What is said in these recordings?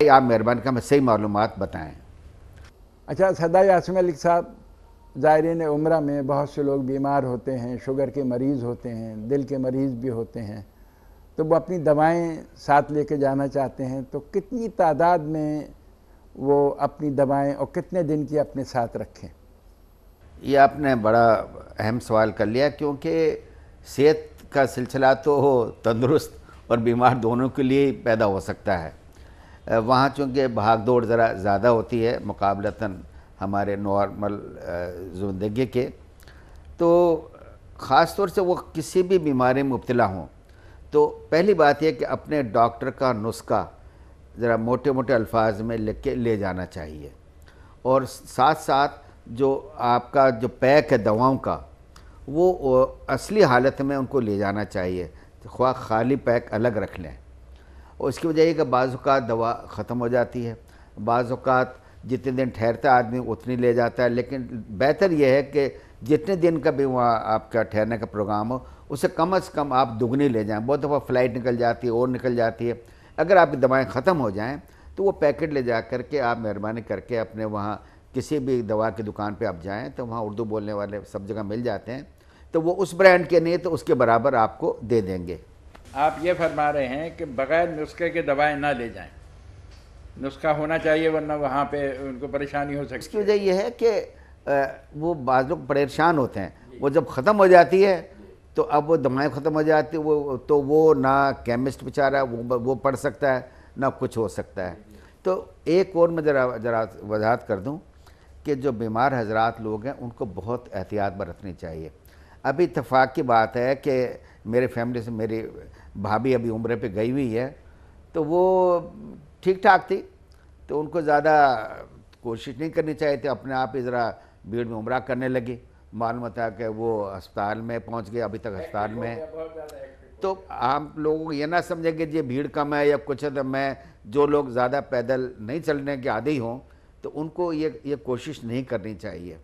آپ مہربانی کا ہمیں صحیح معلومات بتائیں۔ اچھا سردار عاصم ملک صاحب، زائرین عمرہ میں بہت سے لوگ بیمار ہوتے ہیں، شوگر کے مریض ہوتے ہیں، دل کے مریض بھی ہوتے ہیں، تو وہ اپنی دوائیں ساتھ لے کے جانا چاہتے ہیں، تو کتنی تعداد میں وہ اپنی دوائیں اور کتنے دن کی اپنے ساتھ رکھیں؟ یہ آپ نے بڑا اہم سوال کر لیا، کیونکہ صحت کا سلسلہ تو تندرست اور بیمار دونوں کے لیے پیدا ہو سکتا ہے۔ وہاں چونکہ بھاگ دوڑ ذرا زیادہ ہوتی ہے مقابلتاً ہمارے نارمل زندگی کے، تو خاص طور سے وہ کسی بھی بیماری میں مبتلا ہوں تو پہلی بات یہ کہ اپنے ڈاکٹر کا نسخہ ذرا موٹے موٹے الفاظ میں لکھ کے لے جانا چاہیے، اور ساتھ ساتھ جو آپ کا جو پیک ہے دواؤں کا وہ اصلی حالت میں ان کو لے جانا چاہیے، خواہ خالی پیک الگ رکھ لیں۔ اور اس کی وجہ یہ کہ بعض اوقات دوا ختم ہو جاتی ہے، بعض اوقات جتنے دن ٹھہرتا ہے آدمی اتنی لے جاتا ہے، لیکن بہتر یہ ہے کہ جتنے دن کا بھی وہاں آپ کا ٹھہرنے کا پروگرام ہو اسے کم از کم آپ دگنی لے جائیں۔ بہت دفعہ فلائٹ نکل جاتی ہے اور نکل جاتی ہے، اگر آپ کی دوائیں ختم ہو جائیں تو وہ پیکٹ لے جا کر کے آپ مہربانی کر کے اپنے وہاں کسی بھی دوا کی دکان پہ آپ جائیں تو وہاں اردو بولنے والے سب جگہ مل جاتے ہیں، تو وہ اس برانڈ کے نہیں تو اس کے برابر آپ کو دے دیں گے۔ آپ یہ فرما رہے ہیں کہ بغیر نسخے کے دوائیں نہ لے جائیں، نسخہ ہونا چاہیے ورنہ وہاں پہ ان کو پریشانی ہو سکتی ہے۔ اس کی وجہ یہ ہے کہ وہ بعض لوگ پریشان ہوتے ہیں، وہ جب ختم ہو جاتی ہے تو اب وہ دوائیں ختم ہو جاتی ہے، تو وہ نہ کیمسٹ بیچارہ وہ پڑھ سکتا ہے نہ کچھ ہو سکتا ہے۔ تو ایک اور میں ذرا وضاحت کر دوں کہ جو بیمار حضرات لوگ ہیں ان کو بہت احتیاط برتنی چاہیے۔ ابھی اتفاق کی بات ہے کہ میرے فیملی سے میری بھابھی ابھی عمرے پہ گئی ہوئی ہے، تو وہ ٹھیک ٹھاک تھی، تو ان کو زیادہ کوشش نہیں کرنی چاہیے تھی، اپنے آپ ہی ذرا بھیڑ میں عمرہ کرنے لگی، معلوم ہوتا ہے کہ وہ ہسپتال میں پہنچ گئے، ابھی تک ہسپتال میں ہے۔ تو آپ لوگوں کو یہ نہ سمجھیں کہ یہ بھیڑ کم ہے یا کچھ ہے، تو میں جو لوگ زیادہ پیدل نہیں چلنے کے عادی ہوں تو ان کو یہ کوشش نہیں کرنی چاہیے۔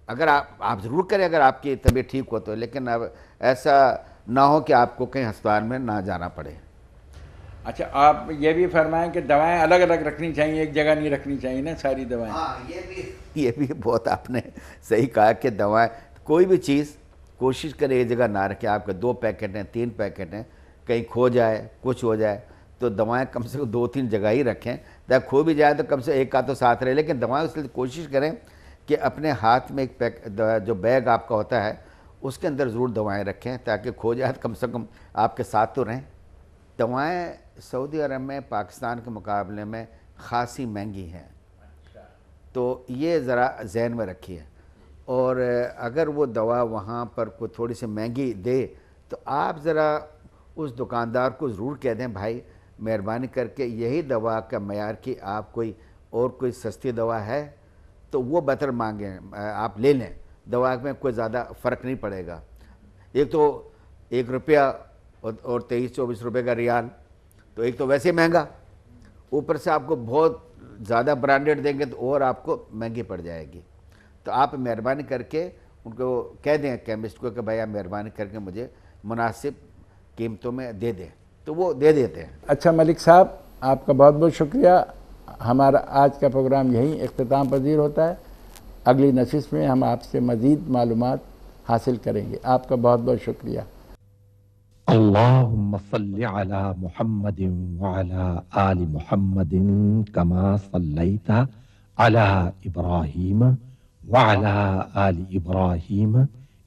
اگر آپ ضرور کریں اگر آپ کی طبیعت ٹھیک ہو تو، لیکن اب ایسا نہ ہو کہ آپ کو کہیں ہسپتال میں نہ جانا پڑے۔ اچھا آپ یہ بھی فرمائیں کہ دوائیں الگ الگ رکھنی چاہیے، ایک جگہ نہیں رکھنی چاہیے نا ساری دوائیں؟ ہاں یہ بھی بہت آپ نے صحیح کہا کہ دوائیں کوئی بھی چیز کوشش کرے ایک جگہ نہ رکھے۔ آپ کے 2 پیکٹ ہیں 3 پیکٹ ہیں، کہیں کھو جائے کچھ ہو جائے تو دوائیں کم سے کم 2-3 جگہ ہی رکھیں، جب کھو بھی جائے تو کم سے ایک کا تو ساتھ رہے، لیکن دوائیں اس لیے کوشش کریں کہ اپنے ہاتھ میں ایک جو بیگ آپ کا ہوتا ہے اس کے اندر ضرور دوائیں رکھیں تاکہ کھو جائے تو کم سے کم آپ کے ساتھ تو رہیں۔ دوائیں سعودی عرب میں پاکستان کے مقابلے میں خاصی مہنگی ہیں، تو یہ ذرا ذہن میں رکھیے، اور اگر وہ دوا وہاں پر کوئی تھوڑی سی مہنگی دے تو آپ ذرا اس دکاندار کو ضرور کہہ دیں بھائی مہربانی کر کے یہی دوا کا معیار کی آپ کوئی سستی دوا ہے تو وہ بہتر مانگیں، آپ لے لیں، دوا میں کوئی زیادہ فرق نہیں پڑے گا۔ ایک تو 1 روپیہ اور 23-24 روپے کا ریال، تو ایک تو ویسے مہنگا، اوپر سے آپ کو بہت زیادہ برانڈیڈ دیں گے تو اور آپ کو مہنگی پڑ جائے گی۔ تو آپ مہربانی کر کے ان کو کہہ دیں کیمسٹ کو کہ بھائی آپ مہربانی کر کے مجھے مناسب قیمتوں میں دے دیں، تو وہ دے دیتے ہیں۔ اچھا ملک صاحب آپ کا بہت بہت شکریہ، ہمارا آج کا پروگرام یہیں اختتام پذیر ہوتا ہے، اگلی نشست میں ہم آپ سے مزید معلومات حاصل کریں گے، آپ کا بہت بہت شکریہ۔ اللهم صل على محمد وعلى آل محمد كما صليت على إبراهيم وعلى آل إبراهيم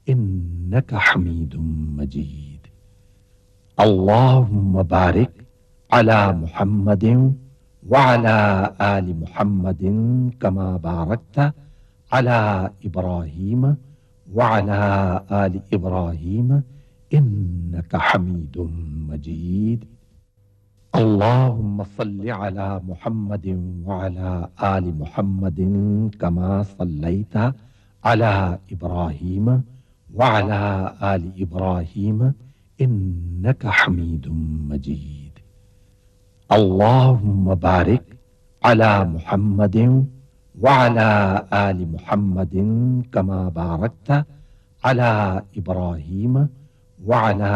إنك حميد مجيد. اللهم بارك على محمد وعلى آل محمد كما باركت على إبراهيم وعلى آل إبراهيم إنك حميد مجيد. اللهم صل على محمد وعلى آل محمد كما صليت على إبراهيم وعلى آل إبراهيم إنك حميد مجيد. اللهم بارك على محمد وعلى آل محمد كما باركت على إبراهيم وعلى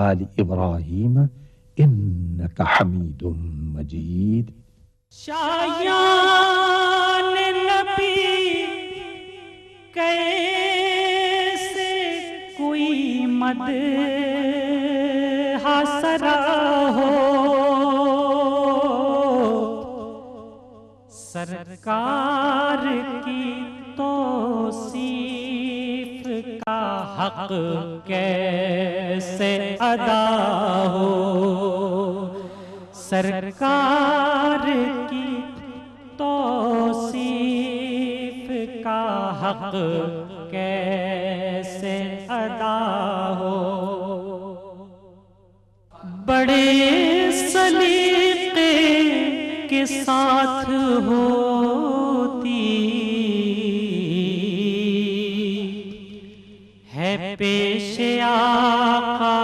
آل إبراهيم إنك حميد مجيد. شایان نبی کیسے کوئی مدح سرا ہو، سرکار کی توصیف کا حق کیسے ادا ہو، سرکار کی توصیف کا حق کیسے ادا ہو۔ بڑے سلیقے کے ساتھ ہوتی ہے پیش آقا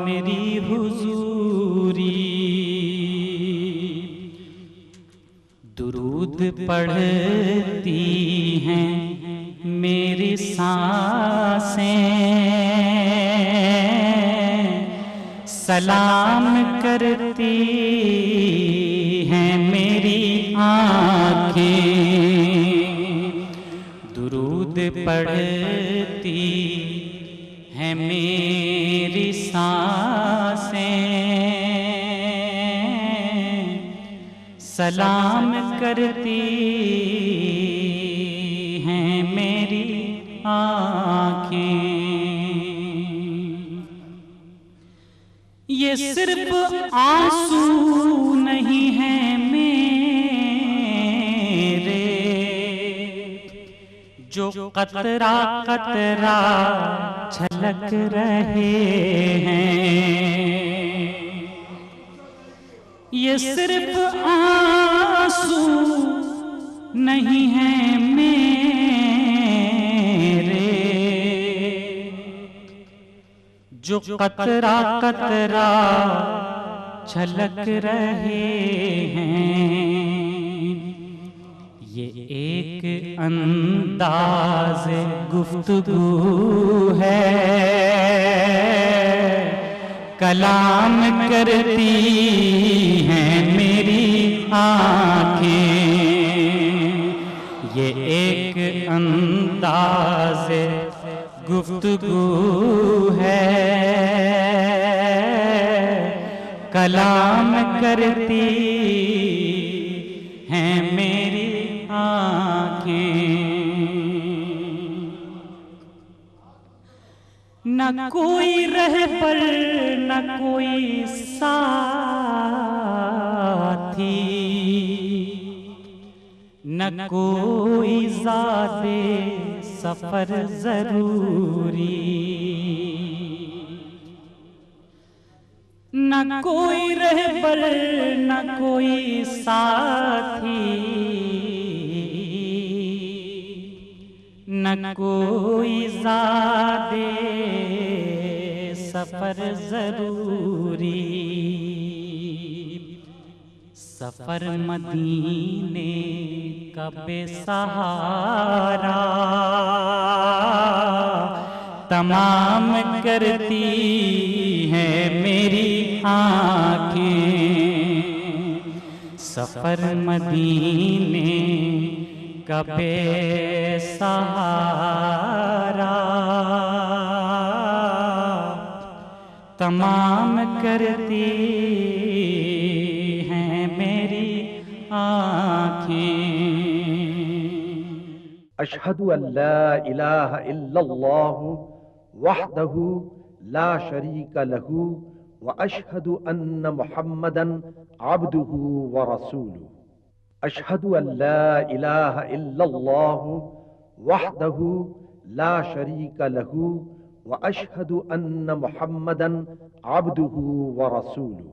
میری حضوری، درود پڑھتی ہیں میری سانسیں، سلام کرتی ہیں میری آنکھیں، درود پڑھتی ہیں میری سانسیں، سلام کرتی ہیں میری آنکھیں۔ یہ صرف آنسو نہیں ہیں میرے، جو قطرہ قطرہ چھلک رہے ہیں، یہ صرف آنسو نہیں ہیں میرے، جو قطرہ قطرہ چھلک رہے ہیں، یہ ایک انداز گفتگو ہے، کلام کرتی ہیں میری آنکھیں، یہ ایک انداز گفتگو ہے، کلام کرتی ہیں میری آنکھیں۔ نہ کوئی رہبر نہ کوئی ساتھی، نہ کوئی زادِ سفر ضروری، نہ کوئی رہبر نہ کوئی ساتھی، نہ کوئی زادِ سفر ضروری، سفر مدینے کا بے سہارا تمام کرتی ہیں میری آنکھیں، سفر مدینے کا بے سہارا تمام کرتی ہیں میری آنکھیں۔ اشہد ان لا الہ الا اللہ وحدہ لا شریک لہ واشہد ان محمدا عبدہ ورسولہ۔ اشہد ان لا الہ الا اللہ وحدہ لا شریک لہ واشہد ان محمدا عبدہ ورسولہ۔